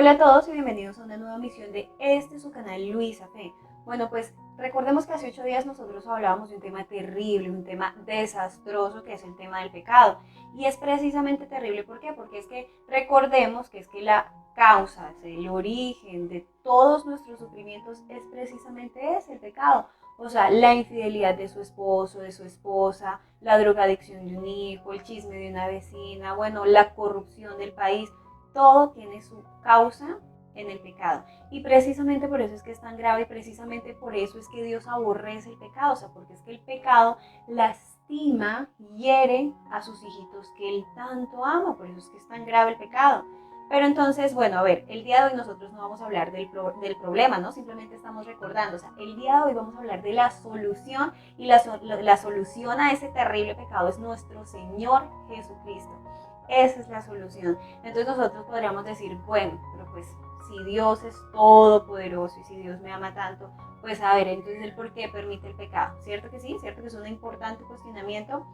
Hola a todos y bienvenidos a una nueva emisión de su canal Luisa Fe. Bueno, pues recordemos que hace 8 días nosotros hablábamos de un tema terrible, un tema desastroso que es el tema del pecado. Y es precisamente terrible, ¿por qué? Porque es que recordemos que la causa, el origen de todos nuestros sufrimientos es precisamente ese, el pecado. O sea, la infidelidad de su esposo, de su esposa, la drogadicción de un hijo, el chisme de una vecina, bueno, la corrupción del país. Todo tiene su causa en el pecado. Y precisamente por eso es que es tan grave y precisamente por eso es que Dios aborrece el pecado. O sea, porque es que el pecado lastima, hiere a sus hijitos que Él tanto ama. Por eso es que es tan grave el pecado. Pero entonces, bueno, a ver, el día de hoy nosotros no vamos a hablar del problema, ¿no? Simplemente estamos recordando. O sea, el día de hoy vamos a hablar de la solución y la solución a ese terrible pecado es nuestro Señor Jesucristo. Esa es la solución. Entonces nosotros podríamos decir, bueno, pero pues si Dios es todopoderoso y si Dios me ama tanto, pues a ver, entonces el por qué permite el pecado. ¿Cierto que sí? ¿Cierto que es un importante cuestionamiento?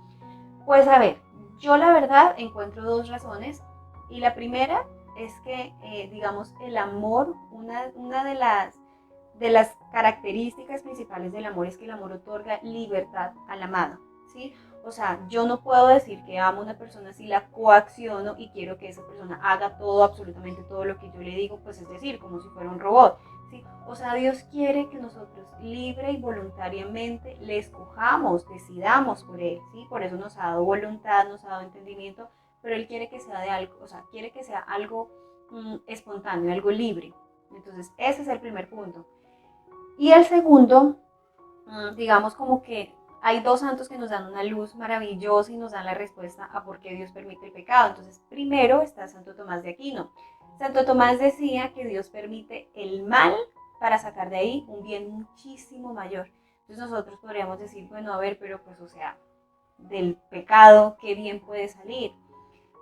Pues a ver, yo la verdad encuentro dos razones. Y la primera es que, digamos, el amor, una de las características principales del amor es que el amor otorga libertad al amado, ¿sí? O sea, yo no puedo decir que amo a una persona si la coacciono y quiero que esa persona haga todo, absolutamente todo lo que yo le digo, pues es decir, como si fuera un robot, ¿sí? O sea, Dios quiere que nosotros libre y voluntariamente le escojamos, decidamos por Él, ¿sí? Por eso nos ha dado voluntad, nos ha dado entendimiento, pero Él quiere que sea de algo, o sea, quiere que sea algo espontáneo, algo libre. Entonces, ese es el primer punto. Y el segundo, digamos como que hay dos santos que nos dan una luz maravillosa y nos dan la respuesta a por qué Dios permite el pecado. Entonces, primero está Santo Tomás de Aquino. Santo Tomás decía que Dios permite el mal para sacar de ahí un bien muchísimo mayor. Entonces nosotros podríamos decir, bueno, a ver, pero pues, o sea, del pecado, ¿qué bien puede salir?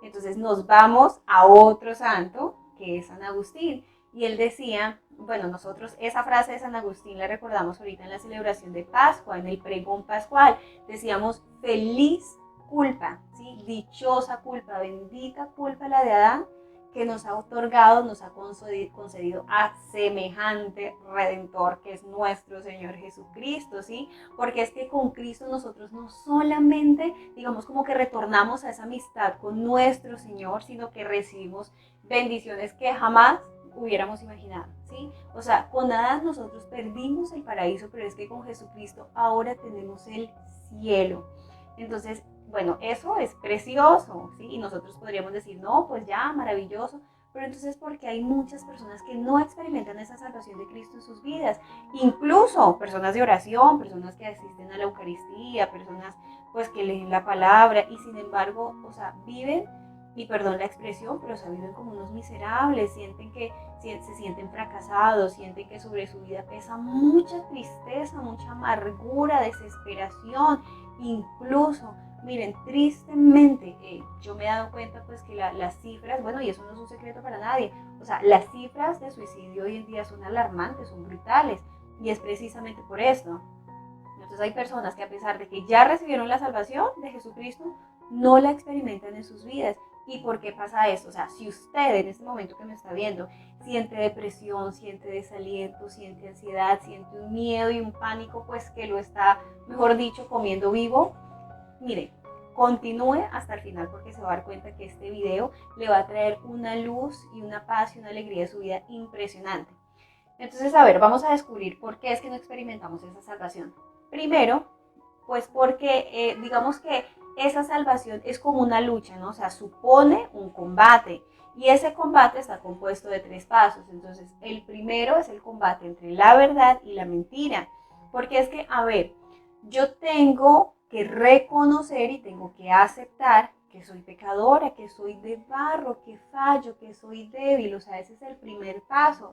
Entonces nos vamos a otro santo, que es San Agustín. Y él decía, bueno, nosotros esa frase de San Agustín la recordamos ahorita en la celebración de Pascua, en el pregón pascual. Decíamos, feliz culpa, ¿sí? Dichosa culpa, bendita culpa la de Adán, que nos ha otorgado, nos ha concedido a semejante Redentor que es nuestro Señor Jesucristo, ¿sí? Porque es que con Cristo nosotros no solamente, digamos, como que retornamos a esa amistad con nuestro Señor, sino que recibimos bendiciones que jamás hubiéramos imaginado, ¿sí? O sea, con Adán nosotros perdimos el paraíso, pero es que con Jesucristo ahora tenemos el cielo. Entonces, bueno, eso es precioso, ¿sí? Y nosotros podríamos decir, no, pues ya, maravilloso, pero entonces porque hay muchas personas que no experimentan esa salvación de Cristo en sus vidas, incluso personas de oración, personas que asisten a la Eucaristía, personas pues que leen la palabra y sin embargo, o sea, viven, y perdón la expresión, pero o sea, viven como unos miserables, sienten que se sienten fracasados, sienten que sobre su vida pesa mucha tristeza, mucha amargura, desesperación, incluso miren, tristemente, yo me he dado cuenta pues que las cifras, bueno, y eso no es un secreto para nadie, o sea, las cifras de suicidio hoy en día son alarmantes, son brutales, y es precisamente por esto. Entonces hay personas que a pesar de que ya recibieron la salvación de Jesucristo, no la experimentan en sus vidas. ¿Y por qué pasa esto? O sea, si usted en este momento que me está viendo siente depresión, siente desaliento, siente ansiedad, siente un miedo y un pánico, pues que lo está, mejor dicho, comiendo vivo, mire, continúe hasta el final porque se va a dar cuenta que este video le va a traer una luz y una paz y una alegría de su vida impresionante. Entonces, a ver, vamos a descubrir por qué es que no experimentamos esa salvación. Primero, pues porque digamos que esa salvación es como una lucha, ¿no? O sea, supone un combate. Y ese combate está compuesto de 3 pasos. Entonces, el primero es el combate entre la verdad y la mentira. Porque es que, a ver, yo tengo que reconocer y tengo que aceptar que soy pecadora, que soy de barro, que fallo, que soy débil. O sea, ese es el primer paso.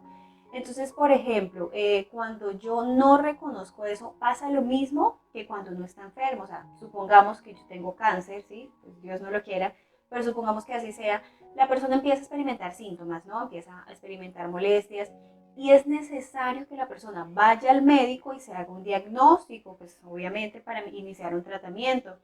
Entonces, por ejemplo, cuando yo no reconozco eso, pasa lo mismo que cuando uno está enfermo. O sea, supongamos que yo tengo cáncer, ¿sí? Pues Dios no lo quiera, pero supongamos que así sea. La persona empieza a experimentar síntomas, ¿no? Empieza a experimentar molestias y es necesario que la persona vaya al médico y se haga un diagnóstico, pues obviamente para iniciar un tratamiento.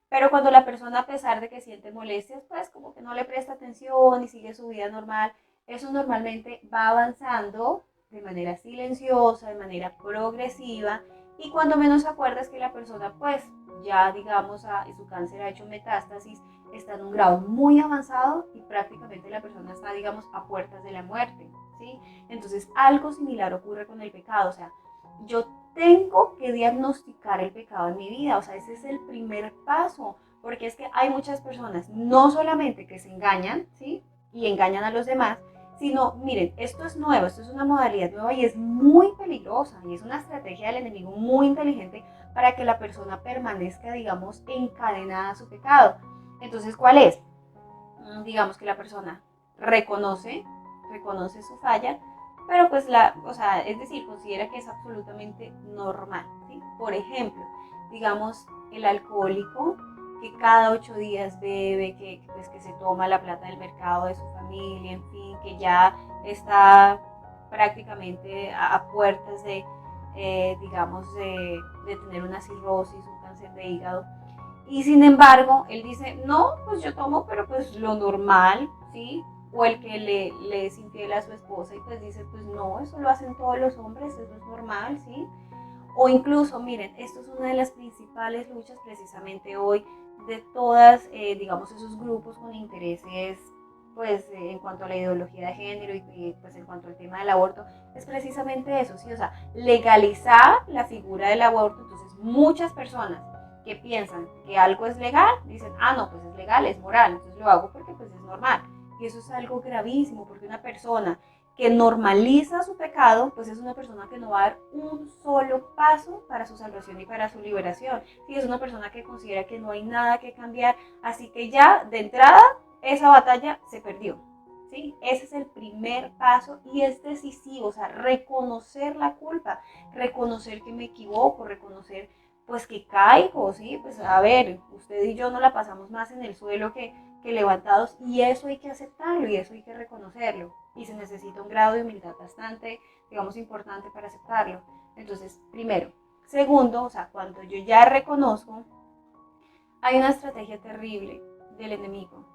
Pero cuando la persona, a pesar de que siente molestias, pues como que no le presta atención y sigue su vida normal, eso normalmente va avanzando de manera silenciosa, de manera progresiva, y cuando menos acuerdas que la persona pues ya digamos su cáncer ha hecho metástasis, está en un grado muy avanzado y prácticamente la persona está digamos a puertas de la muerte, ¿sí? Entonces algo similar ocurre con el pecado, o sea, yo tengo que diagnosticar el pecado en mi vida, o sea, ese es el primer paso, porque es que hay muchas personas, no solamente que se engañan, ¿sí? Y engañan a los demás, sino, miren, esto es nuevo, esto es una modalidad nueva y es muy peligrosa y es una estrategia del enemigo muy inteligente para que la persona permanezca, digamos, encadenada a su pecado. Entonces, ¿cuál es? Digamos que la persona reconoce su falla, pero pues o sea, es decir, considera que es absolutamente normal, ¿sí? Por ejemplo, digamos, el alcohólico que cada 8 días bebe, pues, que se toma la plata del mercado de su familia, en fin, que ya está prácticamente a puertas de, digamos, de tener una cirrosis, un cáncer de hígado. Y sin embargo, él dice, no, pues yo tomo, pero pues lo normal, ¿sí? O el que le es infiel a su esposa y pues dice, pues no, eso lo hacen todos los hombres, eso es normal, ¿sí? O incluso, miren, esto es una de las principales luchas precisamente hoy de todas, digamos, esos grupos con intereses, pues en cuanto a la ideología de género y pues en cuanto al tema del aborto, es precisamente eso, ¿sí? O sea, legalizar la figura del aborto, entonces muchas personas que piensan que algo es legal, dicen, ah, no, pues es legal, es moral, entonces lo hago porque pues es normal. Y eso es algo gravísimo, porque una persona que normaliza su pecado, pues es una persona que no va a dar un solo paso para su salvación y para su liberación. Sí, es una persona que considera que no hay nada que cambiar, así que ya de entrada esa batalla se perdió. ¿Sí? Ese es el primer paso y es decisivo, o sea, reconocer la culpa, reconocer que me equivoco, reconocer pues que caigo, ¿sí? Pues a ver, usted y yo no la pasamos más en el suelo que levantados y eso hay que aceptarlo y eso hay que reconocerlo y se necesita un grado de humildad bastante, digamos, importante para aceptarlo. Entonces, primero. Segundo, o sea, cuando yo ya reconozco, hay una estrategia terrible del enemigo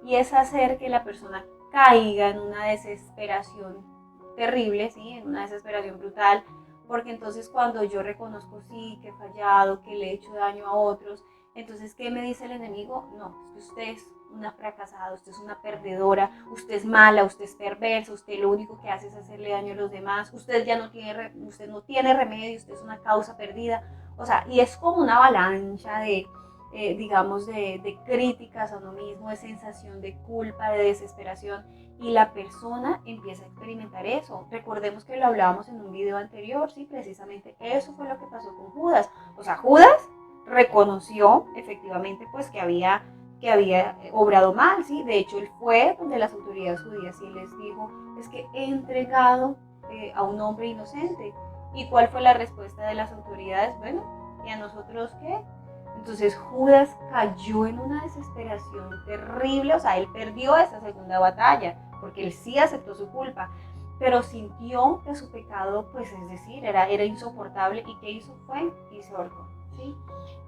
y es hacer que la persona caiga en una desesperación terrible, ¿sí? En una desesperación brutal, porque entonces cuando yo reconozco, sí, que he fallado, que le he hecho daño a otros, entonces, ¿qué me dice el enemigo? No, es que usted es una fracasada, usted es una perdedora, usted es mala, usted es perversa, usted lo único que hace es hacerle daño a los demás, usted ya no tiene remedio, usted es una causa perdida, o sea, y es como una avalancha de, digamos, de críticas a uno mismo, de sensación de culpa, de desesperación, y la persona empieza a experimentar eso. Recordemos que lo hablábamos en un video anterior, sí, precisamente eso fue lo que pasó con Judas. O sea, Judas reconoció efectivamente pues que había obrado mal, ¿sí? De hecho, él fue donde las autoridades judías y les dijo, es que he entregado a un hombre inocente. ¿Y cuál fue la respuesta de las autoridades? Bueno, ¿y a nosotros qué? Entonces Judas cayó en una desesperación terrible, o sea, él perdió esa segunda batalla, porque él sí aceptó su culpa, pero sintió que su pecado, pues es decir, era insoportable, y ¿qué hizo? Fue y se ahorcó, ¿sí?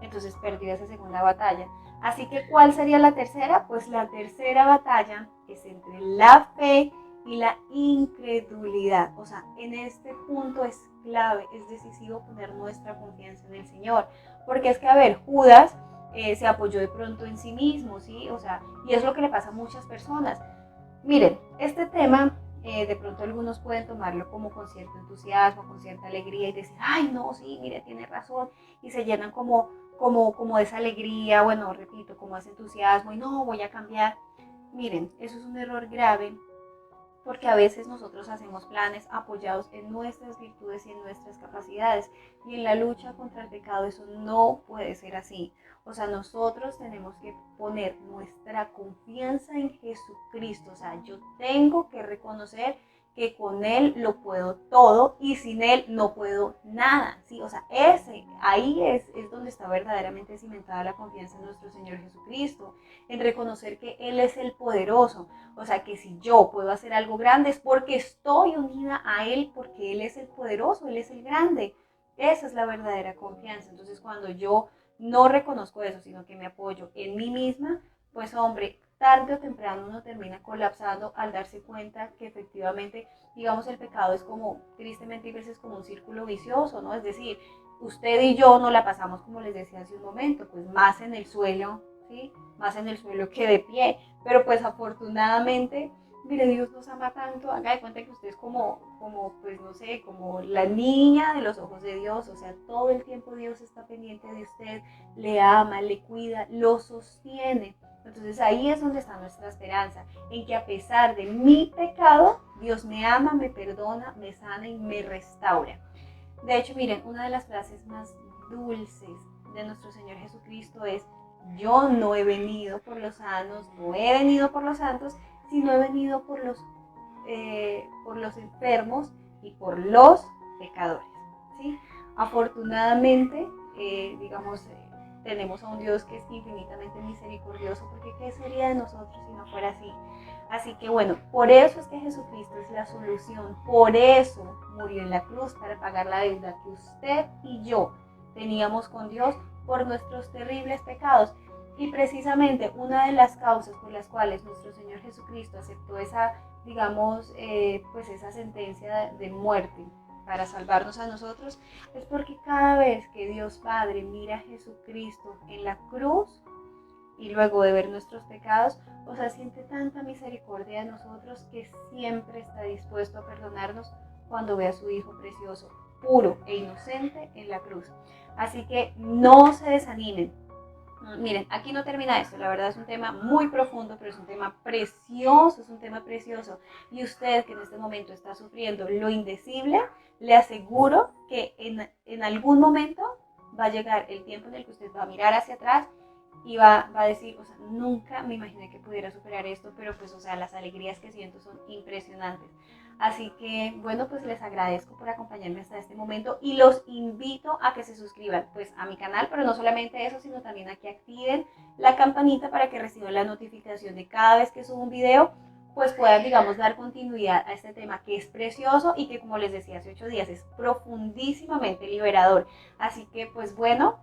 Entonces perdió esa segunda batalla. Así que, ¿cuál sería la tercera? Pues la tercera batalla es entre la fe y la incredulidad. O sea, en este punto es clave, es decisivo poner nuestra confianza en el Señor. Porque es que, a ver, Judas se apoyó de pronto en sí mismo, ¿sí? O sea, y es lo que le pasa a muchas personas. Miren, este tema, de pronto algunos pueden tomarlo como con cierto entusiasmo, con cierta alegría y decir, ay, no, sí, mire, tiene razón, y se llenan como de esa alegría, bueno, repito, como ese entusiasmo, y no, voy a cambiar. Miren, eso es un error grave porque a veces nosotros hacemos planes apoyados en nuestras virtudes y en nuestras capacidades, y en la lucha contra el pecado eso no puede ser así. O sea, nosotros tenemos que poner nuestra confianza en Jesucristo. O sea, yo tengo que reconocer que con Él lo puedo todo y sin Él no puedo nada, ¿sí? O sea, ahí es donde está verdaderamente cimentada la confianza en nuestro Señor Jesucristo, en reconocer que Él es el poderoso. O sea, que si yo puedo hacer algo grande es porque estoy unida a Él, porque Él es el poderoso, Él es el grande. Esa es la verdadera confianza. Entonces, cuando yo no reconozco eso, sino que me apoyo en mí misma, pues hombre, tarde o temprano uno termina colapsando al darse cuenta que efectivamente, digamos, el pecado es como, tristemente, a veces como un círculo vicioso, ¿no? Es decir, usted y yo no la pasamos, como les decía hace un momento, pues más en el suelo, ¿sí? Más en el suelo que de pie, pero pues afortunadamente, mire, Dios nos ama tanto, haga de cuenta que usted es pues no sé, como la niña de los ojos de Dios, o sea, todo el tiempo Dios está pendiente de usted, le ama, le cuida, lo sostiene. Entonces ahí es donde está nuestra esperanza, en que a pesar de mi pecado, Dios me ama, me perdona, me sana y me restaura. De hecho, miren, una de las frases más dulces de nuestro Señor Jesucristo es: yo no he venido por los sanos, no he venido por los santos, sino he venido por los enfermos y por los pecadores, ¿sí? Afortunadamente, tenemos a un Dios que es infinitamente misericordioso, porque ¿qué sería de nosotros si no fuera así? Así que bueno, por eso es que Jesucristo es la solución, por eso murió en la cruz, para pagar la deuda que usted y yo teníamos con Dios por nuestros terribles pecados. Y precisamente una de las causas por las cuales nuestro Señor Jesucristo aceptó esa, pues esa sentencia de muerte para salvarnos a nosotros, es porque cada vez que Dios Padre mira a Jesucristo en la cruz y luego de ver nuestros pecados, o sea, siente tanta misericordia de nosotros que siempre está dispuesto a perdonarnos cuando ve a su Hijo precioso, puro e inocente en la cruz. Así que no se desanimen. Miren, aquí no termina esto, la verdad es un tema muy profundo, pero es un tema precioso, es un tema precioso. Y usted que en este momento está sufriendo lo indecible, le aseguro que en algún momento va a llegar el tiempo en el que usted va a mirar hacia atrás y va a decir, o sea, nunca me imaginé que pudiera superar esto, pero pues, o sea, las alegrías que siento son impresionantes. Así que, bueno, pues les agradezco por acompañarme hasta este momento y los invito a que se suscriban, pues, a mi canal, pero no solamente eso, sino también a que activen la campanita para que reciban la notificación de cada vez que subo un video, pues puedan, digamos, dar continuidad a este tema que es precioso y que, como les decía hace 8 días, es profundísimamente liberador. Así que, pues bueno,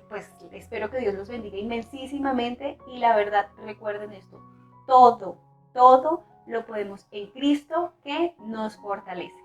pues espero que Dios los bendiga inmensísimamente y la verdad, recuerden esto, todo lo podemos en Cristo que nos fortalece.